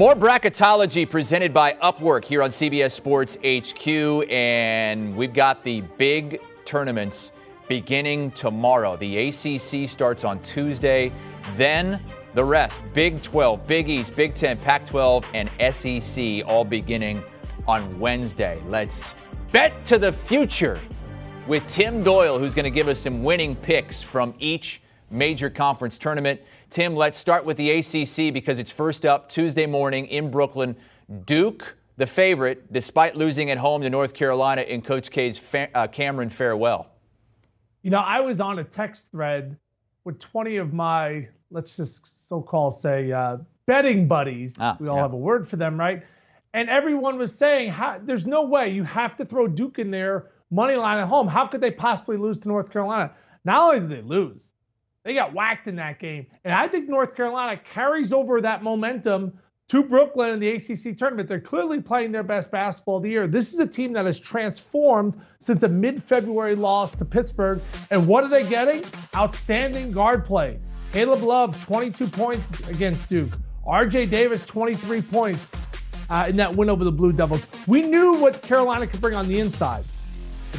More Bracketology presented by Upwork here on CBS Sports HQ, and we've got the big tournaments beginning tomorrow. The ACC starts on Tuesday, then the rest, Big 12, Big East, Big 10, Pac12, and SEC all beginning on Wednesday. Let's bet to the future with Tim Doyle, who's going to give us some winning picks from each major conference tournament. Tim, let's start with the ACC because it's first up Tuesday morning in Brooklyn. Duke, the favorite, despite losing at home to North Carolina in Coach K's Cameron farewell. You know, I was on a text thread with 20 of my, let's just so-called say, betting buddies. We all have a word for them, right? And everyone was saying, there's no way. You have to throw Duke in there, money line at home. How could they possibly lose to North Carolina? Not only did they lose, they got whacked in that game. And I think North Carolina carries over that momentum to Brooklyn in the ACC tournament. They're clearly playing their best basketball of the year. This is a team that has transformed since a mid-February loss to Pittsburgh. And what are they getting? Outstanding guard play. Caleb Love, 22 points against Duke. RJ Davis, 23 points in that win over the Blue Devils. We knew what Carolina could bring on the inside.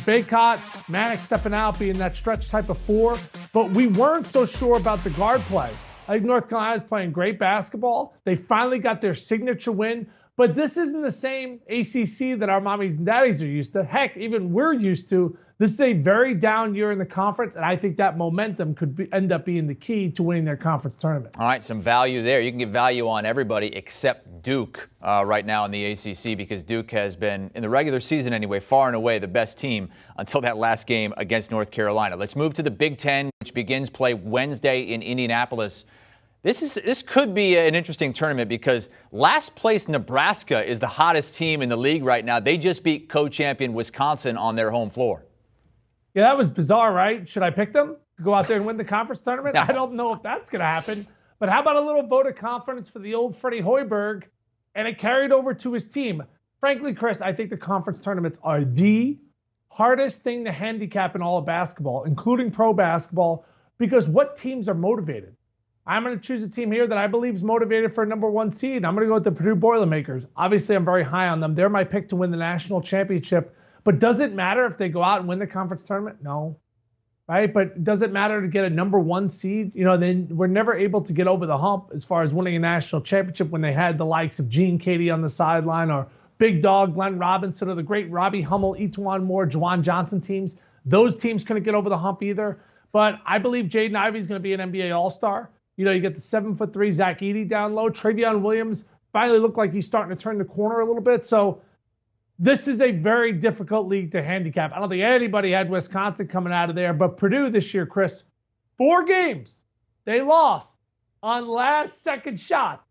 Baycott, Manick stepping out, being that stretch type of four. But we weren't so sure about the guard play. I think North Carolina is playing great basketball. They finally got their signature win. But this isn't the same ACC that our mommies and daddies are used to. Heck, even we're used to. This is a very down year in the conference, and I think that momentum could end up being the key to winning their conference tournament. All right, some value there. You can get value on everybody except Duke right now in the ACC because Duke has been, in the regular season anyway, far and away the best team until that last game against North Carolina. Let's move to the Big Ten, which begins play Wednesday in Indianapolis. This could be an interesting tournament because last place Nebraska is the hottest team in the league right now. They just beat co-champion Wisconsin on their home floor. Yeah, that was bizarre, right? Should I pick them to go out there and win the conference tournament? No. I don't know if that's going to happen. But how about a little vote of confidence for the old Freddie Hoiberg? And it carried over to his team. Frankly, Chris, I think the conference tournaments are the hardest thing to handicap in all of basketball, including pro basketball, because what teams are motivated? I'm going to choose a team here that I believe is motivated for a number one seed. I'm going to go with the Purdue Boilermakers. Obviously, I'm very high on them. They're my pick to win the national championship. But does it matter if they go out and win the conference tournament? No. Right? But does it matter to get a number one seed? You know, then we're never able to get over the hump as far as winning a national championship when they had the likes of Gene Katie on the sideline or Big Dog, Glenn Robinson, or the great Robbie Hummel, Etuan Moore, Juwan Johnson teams. Those teams couldn't get over the hump either. But I believe Jaden Ivey is going to be an NBA All-Star. You know, you get the 7'3" Zach Edey down low. Travion Williams finally looked like he's starting to turn the corner a little bit. So this is a very difficult league to handicap. I don't think anybody had Wisconsin coming out of there. But Purdue this year, Chris, 4 games they lost on last-second shot.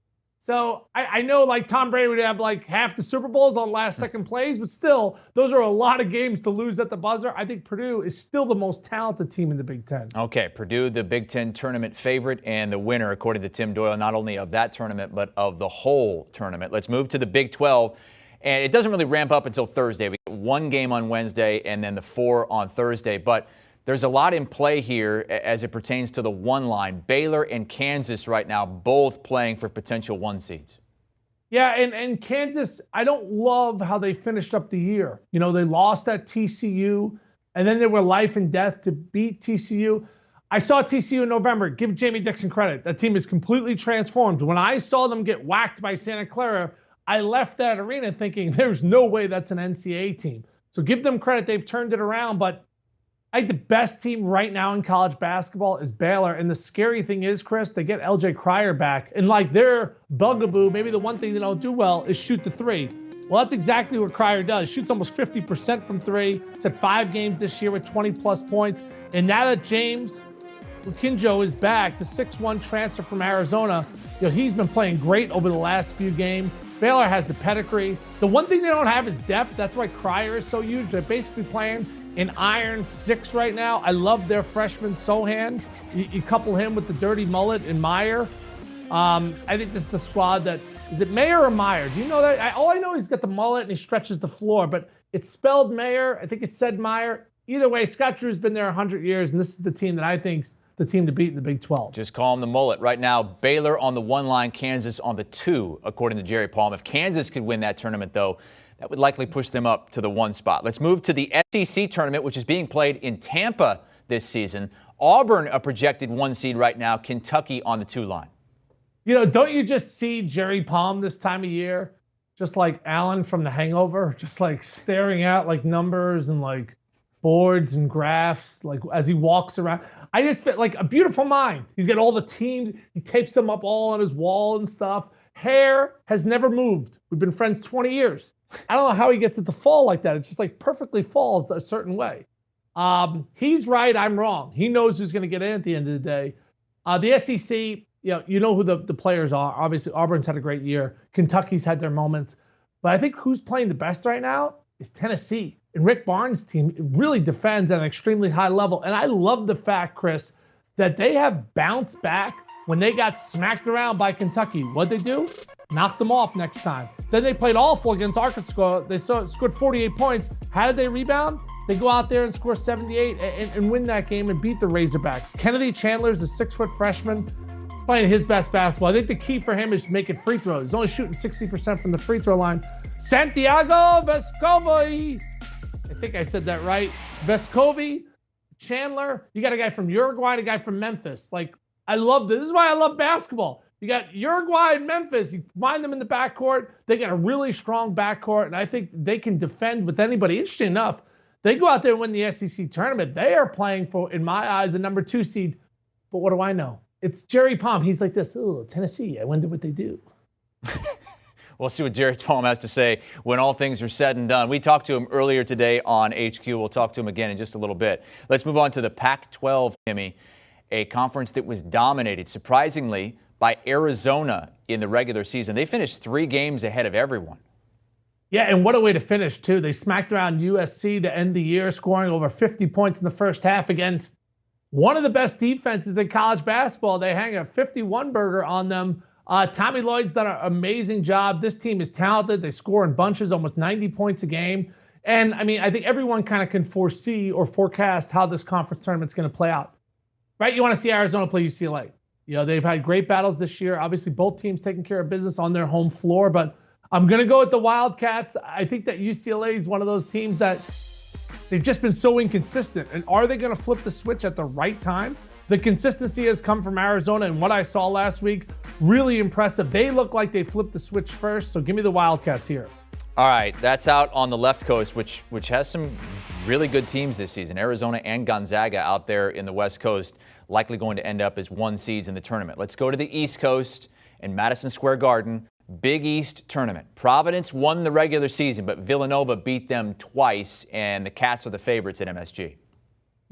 So I know like Tom Brady would have like half the Super Bowls on last-second plays, but still, those are a lot of games to lose at the buzzer. I think Purdue is still the most talented team in the Big Ten. Okay, Purdue, the Big Ten tournament favorite and the winner, according to Tim Doyle, not only of that tournament, but of the whole tournament. Let's move to the Big 12. And it doesn't really ramp up until Thursday. We get 1 game on Wednesday and then the 4 on Thursday. But there's a lot in play here as it pertains to the one line. Baylor and Kansas right now both playing for potential 1 seeds. Yeah, and Kansas, I don't love how they finished up the year. You know, they lost at TCU, and then they were life and death to beat TCU. I saw TCU in November. Give Jamie Dixon credit. That team is completely transformed. When I saw them get whacked by Santa Clara, I left that arena thinking there's no way that's an NCAA team. So give them credit. They've turned it around. But I think the best team right now in college basketball is Baylor. And the scary thing is, Chris, they get LJ Cryer back. And like their bugaboo, maybe the one thing they don't do well is shoot the 3. Well, that's exactly what Cryer does. Shoots almost 50% from 3. He's had 5 games this year with 20-plus points. And now that James Lukinjo is back, the 6'1" transfer from Arizona, you know, he's been playing great over the last few games. Baylor has the pedigree. The one thing they don't have is depth. That's why Cryer is so huge. They're basically playing in iron 6 right now. I love their freshman Sohan. You couple him with the dirty mullet and Meyer. I think this is a squad that, is it Mayer or Meyer? Do you know that? All I know is he's got the mullet and he stretches the floor, but it's spelled Mayer. I think it said Meyer. Either way, Scott Drew's been there 100 years, and this is the team that I think the team to beat in the Big 12. Just call them the mullet. Right now, Baylor on the 1 line, Kansas on the 2, according to Jerry Palm. If Kansas could win that tournament, though, that would likely push them up to the 1 spot. Let's move to the SEC Tournament, which is being played in Tampa this season. Auburn, a projected 1 seed right now. Kentucky on the 2 line. Don't you just see Jerry Palm this time of year? Just like Alan from The Hangover, just like staring at like numbers and like boards and graphs, like as he walks around. I just feel like a beautiful mind. He's got all the teams. He tapes them up all on his wall and stuff. Hair has never moved. We've been friends 20 years. I don't know how he gets it to fall like that. It's just like perfectly falls a certain way. He's right. I'm wrong. He knows who's going to get in at the end of the day. The SEC, you know who the players are. Obviously, Auburn's had a great year. Kentucky's had their moments. But I think who's playing the best right now is Tennessee. And Rick Barnes' team really defends at an extremely high level. And I love the fact, Chris, that they have bounced back when they got smacked around by Kentucky. What'd they do? Knocked them off next time. Then they played awful against Arkansas. They scored 48 points. How did they rebound? They go out there and score 78 and win that game and beat the Razorbacks. Kennedy Chandler's a 6-foot freshman. He's playing his best basketball. I think the key for him is making free throws. He's only shooting 60% from the free throw line. Santiago Vescovi. I think I said that right. Vescovi, Chandler. You got a guy from Uruguay and a guy from Memphis. Like, I love this. This is why I love basketball. You got Uruguay and Memphis. You combine them in the backcourt. They got a really strong backcourt, and I think they can defend with anybody. Interesting enough, they go out there and win the SEC tournament. They are playing for, in my eyes, the number 2 seed. But what do I know? It's Jerry Palm. He's like this. Oh, Tennessee. I wonder what they do. We'll see what Jerry Palm has to say when all things are said and done. We talked to him earlier today on HQ. We'll talk to him again in just a little bit. Let's move on to the Pac-12, Timmy, a conference that was dominated, surprisingly, by Arizona in the regular season. They finished 3 games ahead of everyone. Yeah, and what a way to finish, too. They smacked around USC to end the year, scoring over 50 points in the first half against one of the best defenses in college basketball. They hang a 51-burger on them. Tommy Lloyd's done an amazing job. This team is talented. They score in bunches, almost 90 points a game. And, I mean, I think everyone kind of can foresee or forecast how this conference tournament's going to play out. Right? You want to see Arizona play UCLA. They've had great battles this year. Obviously, both teams taking care of business on their home floor. But I'm going to go with the Wildcats. I think that UCLA is one of those teams that they've just been so inconsistent. And are they going to flip the switch at the right time? The consistency has come from Arizona, and what I saw last week, really impressive. They look like they flipped the switch first, so give me the Wildcats here. All right, that's out on the left coast, which has some really good teams this season. Arizona and Gonzaga out there in the West Coast, likely going to end up as 1 seeds in the tournament. Let's go to the East Coast and Madison Square Garden. Big East tournament. Providence won the regular season, but Villanova beat them twice, and the Cats are the favorites at MSG.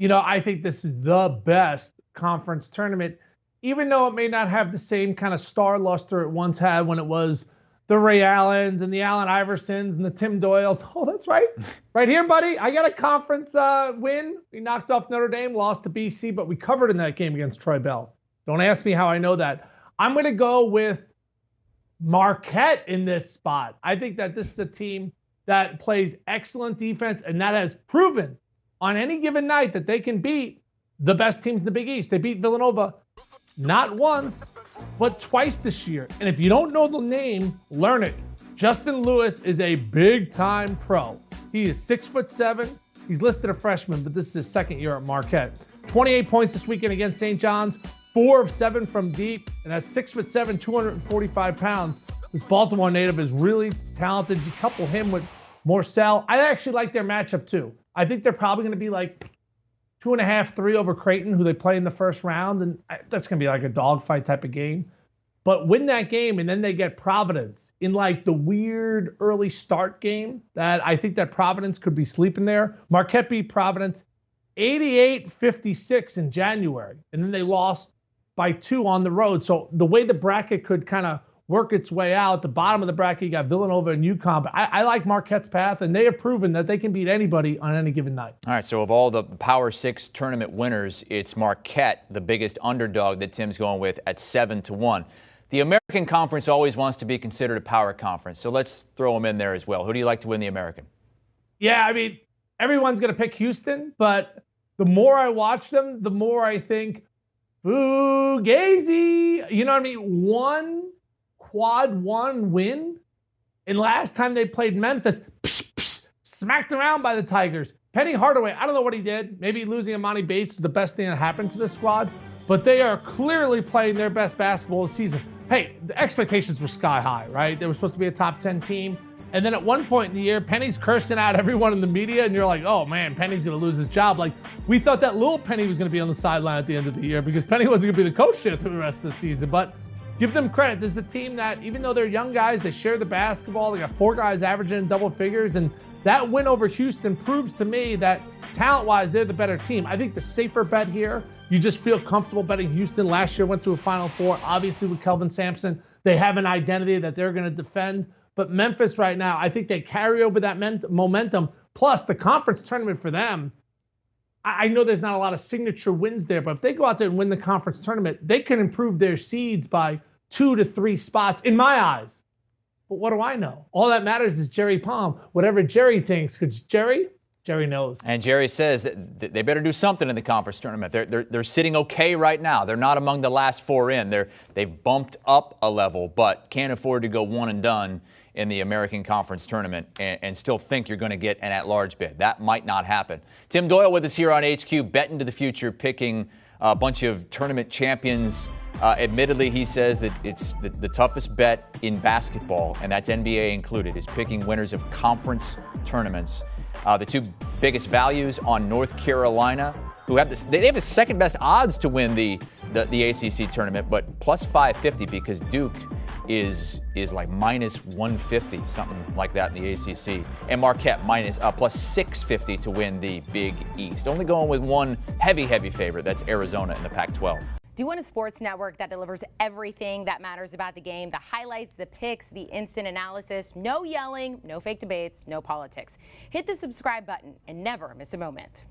I think this is the best conference tournament, even though it may not have the same kind of star luster it once had when it was the Ray Allens and the Allen Iversons and the Tim Doyles. Oh, that's right. Right here, buddy. I got a conference win. We knocked off Notre Dame, lost to BC, but we covered in that game against Troy Bell. Don't ask me how I know that. I'm going to go with Marquette in this spot. I think that this is a team that plays excellent defense and that has proven on any given night that they can beat the best teams in the Big East. They beat Villanova not once, but twice this year. And if you don't know the name, learn it. Justin Lewis is a big-time pro. He is 6'7". He's listed a freshman, but this is his second year at Marquette. 28 points this weekend against St. John's, 4 of 7 from deep, and at 6'7", 245 pounds. This Baltimore native is really talented. You couple him with Morcell. I actually like their matchup too. I think they're probably going to be like 2.5, 3 over Creighton, who they play in the first round, and that's going to be like a dogfight type of game. But win that game, and then they get Providence in like the weird early start game that I think that Providence could be sleeping there. Marquette beat Providence 88-56 in January, and then they lost by 2 on the road. So the way the bracket could kind of work its way out, the bottom of the bracket, you got Villanova and UConn. But I like Marquette's path, and they have proven that they can beat anybody on any given night. All right, so of all the Power 6 tournament winners, it's Marquette, the biggest underdog that Tim's going with at 7-1. The American Conference always wants to be considered a power conference, so let's throw them in there as well. Who do you like to win the American? Yeah, I mean, everyone's going to pick Houston, but the more I watch them, the more I think Fugazi. You know what I mean? One quad one win. And last time they played Memphis, smacked around by the Tigers. Penny Hardaway, I don't know what he did. Maybe losing Amani Bates is the best thing that happened to this squad. But they are clearly playing their best basketball this season. Hey, the expectations were sky high, right? They were supposed to be a top 10 team. And then at one point in the year, Penny's cursing out everyone in the media, and you're like, oh man, Penny's going to lose his job. Like, we thought that little Penny was going to be on the sideline at the end of the year because Penny wasn't going to be the coach there through the rest of the season. But give them credit. This is a team that, even though they're young guys, they share the basketball. They got 4 guys averaging in double figures. And that win over Houston proves to me that talent-wise, they're the better team. I think the safer bet here, you just feel comfortable betting Houston. Last year went to a Final Four. Obviously, with Kelvin Sampson, they have an identity that they're going to defend. But Memphis right now, I think they carry over that momentum. Plus, the conference tournament for them, I know there's not a lot of signature wins there, but if they go out there and win the conference tournament, they can improve their seeds by 2 to 3 spots, in my eyes. But what do I know? All that matters is Jerry Palm. Whatever Jerry thinks, because Jerry knows. And Jerry says that they better do something in the conference tournament. They're sitting okay right now. They're not among the last 4 in. They've bumped up a level, but can't afford to go one and done in the American Conference Tournament and still think you're going to get an at-large bid. That might not happen. Tim Doyle with us here on HQ, betting to the future, picking a bunch of tournament champions. Admittedly, he says that it's the toughest bet in basketball, and that's NBA included, is picking winners of conference tournaments. The 2 biggest values on North Carolina, who have they have the second best odds to win the ACC tournament, but plus 550 because Duke is like minus 150, something like that in the ACC, and Marquette plus 650 to win the Big East. Only going with one heavy favorite, that's Arizona in the Pac-12. Do you want a sports network that delivers everything that matters about the game? The highlights, the picks, the instant analysis, no yelling, no fake debates, no politics. Hit the subscribe button and never miss a moment.